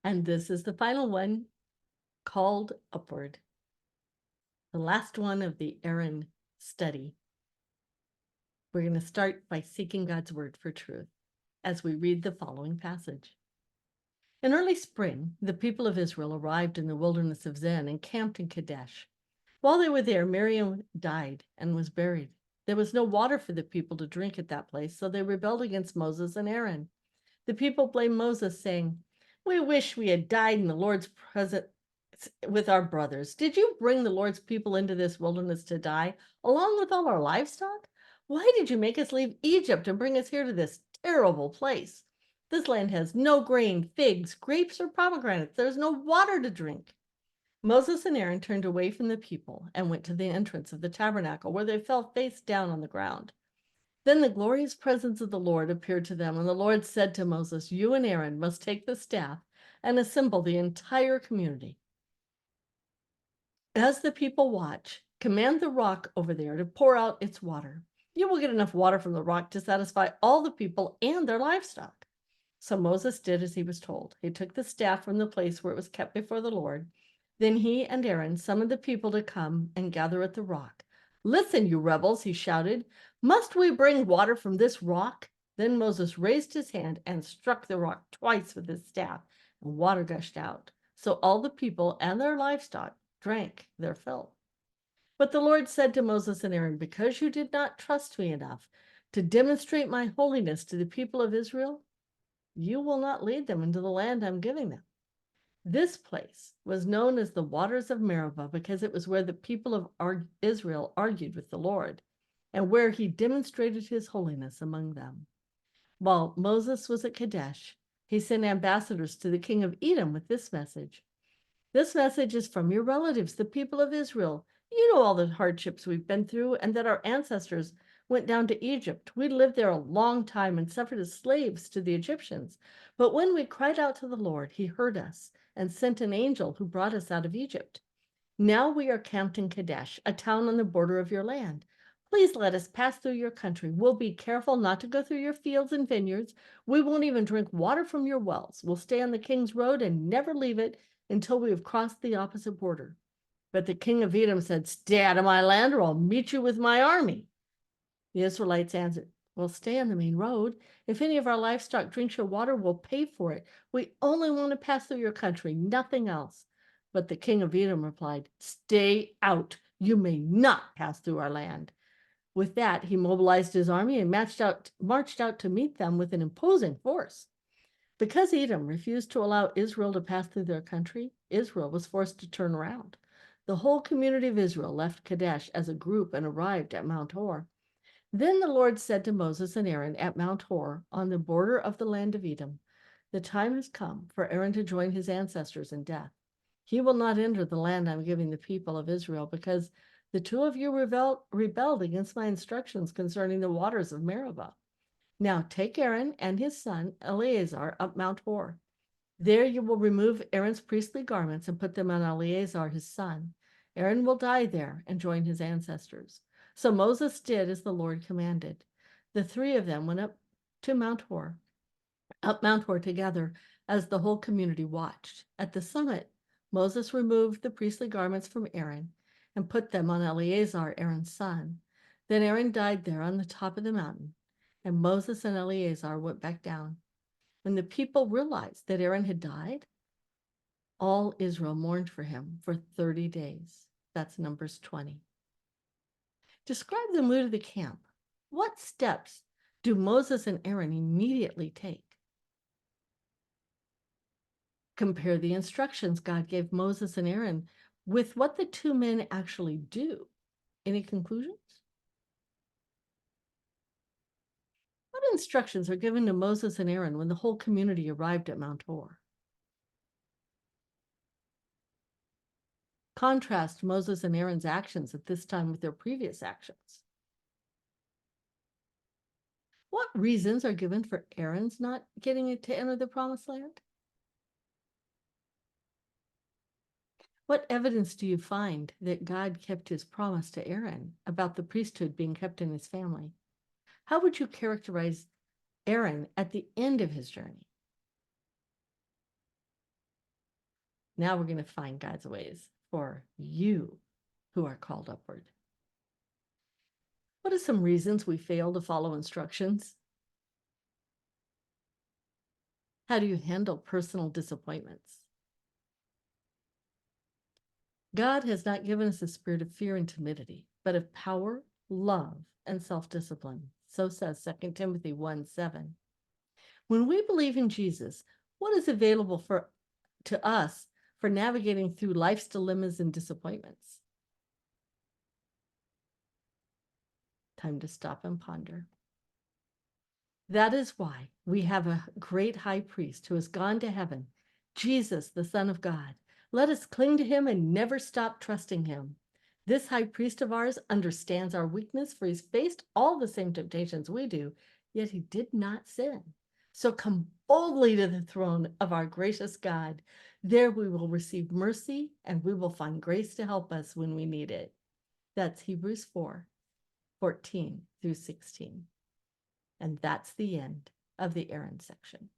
And this is the final one, called Upward, the last one of the Aaron study. We're going to start by seeking God's word for truth as we read the following passage. In early spring, the people of Israel arrived in the wilderness of Zin and camped in Kadesh. While they were there, Miriam died and was buried. There was no water for the people to drink at that place, so they rebelled against Moses and Aaron. The people blamed Moses, saying, "We wish we had died in the Lord's presence with our brothers. Did you bring the Lord's people into this wilderness to die, along with all our livestock? Why did you make us leave Egypt and bring us here to this terrible place? This land has no grain, figs, grapes, or pomegranates. There's no water to drink." Moses and Aaron turned away from the people and went to the entrance of the tabernacle, where they fell face down on the ground. Then the glorious presence of the Lord appeared to them, and the Lord said to Moses, "You and Aaron must take the staff and assemble the entire community. As the people watch, command the rock over there to pour out its water. You will get enough water from the rock to satisfy all the people and their livestock." So Moses did as he was told. He took the staff from the place where it was kept before the Lord. Then he and Aaron summoned the people to come and gather at the rock. "Listen, you rebels," he shouted. "Must we bring water from this rock?" Then Moses raised his hand and struck the rock twice with his staff, and water gushed out. So all the people and their livestock drank their fill. But the Lord said to Moses and Aaron, "Because you did not trust me enough to demonstrate my holiness to the people of Israel, you will not lead them into the land I'm giving them." This place was known as the waters of Meribah because it was where the people of Israel argued with the Lord and where he demonstrated his holiness among them. While Moses was at Kadesh, he sent ambassadors to the king of Edom with this message: "This message is from your relatives, the people of Israel. You know all the hardships we've been through and that our ancestors went down to Egypt. We lived there a long time and suffered as slaves to the Egyptians. But when we cried out to the Lord, he heard us and sent an angel who brought us out of Egypt. Now we are camped in Kadesh, a town on the border of your land. Please let us pass through your country. We'll be careful not to go through your fields and vineyards. We won't even drink water from your wells. We'll stay on the king's road and never leave it until we have crossed the opposite border." But the king of Edom said, "Stay out of my land, or I'll meet you with my army." The Israelites answered, "We'll stay on the main road. If any of our livestock drinks your water, we'll pay for it. We only want to pass through your country, nothing else." But the king of Edom replied, "Stay out. You may not pass through our land." With that, he mobilized his army and marched out to meet them with an imposing force. Because Edom refused to allow Israel to pass through their country, Israel was forced to turn around. The whole community of Israel left Kadesh as a group and arrived at Mount Hor. Then the Lord said to Moses and Aaron at Mount Hor, on the border of the land of Edom, "The time has come for Aaron to join his ancestors in death. He will not enter the land I'm giving the people of Israel because the two of you rebelled against my instructions concerning the waters of Meribah. Now take Aaron and his son Eleazar up Mount Hor. There you will remove Aaron's priestly garments and put them on Eleazar his son. Aaron will die there and join his ancestors." So Moses did as the Lord commanded. The three of them went up Mount Hor together as the whole community watched. At the summit, Moses removed the priestly garments from Aaron and put them on Eleazar, Aaron's son. Then Aaron died there on the top of the mountain, and Moses and Eleazar went back down. When the people realized that Aaron had died, all Israel mourned for him for 30 days. That's Numbers 20. Describe the mood of the camp. What steps do Moses and Aaron immediately take? Compare the instructions God gave Moses and Aaron with what the two men actually do. Any conclusions? What instructions are given to Moses and Aaron when the whole community arrived at Mount Hor? Contrast Moses and Aaron's actions at this time with their previous actions. What reasons are given for Aaron's not getting it to enter the promised land? What evidence do you find that God kept his promise to Aaron about the priesthood being kept in his family? How would you characterize Aaron at the end of his journey? Now we're going to find God's ways for you who are called upward. What are some reasons we fail to follow instructions? How do you handle personal disappointments? God has not given us a spirit of fear and timidity, but of power, love, and self-discipline. So says 2 Timothy 1:7. When we believe in Jesus, what is available to us for navigating through life's dilemmas and disappointments? Time to stop and ponder. That is why we have a great high priest who has gone to heaven, Jesus, the Son of God. Let us cling to him and never stop trusting him. This high priest of ours understands our weakness, for he's faced all the same temptations we do, yet he did not sin. So come boldly to the throne of our gracious God. There we will receive mercy and we will find grace to help us when we need it. That's Hebrews 4:14 through 16. And that's the end of the Aaron section.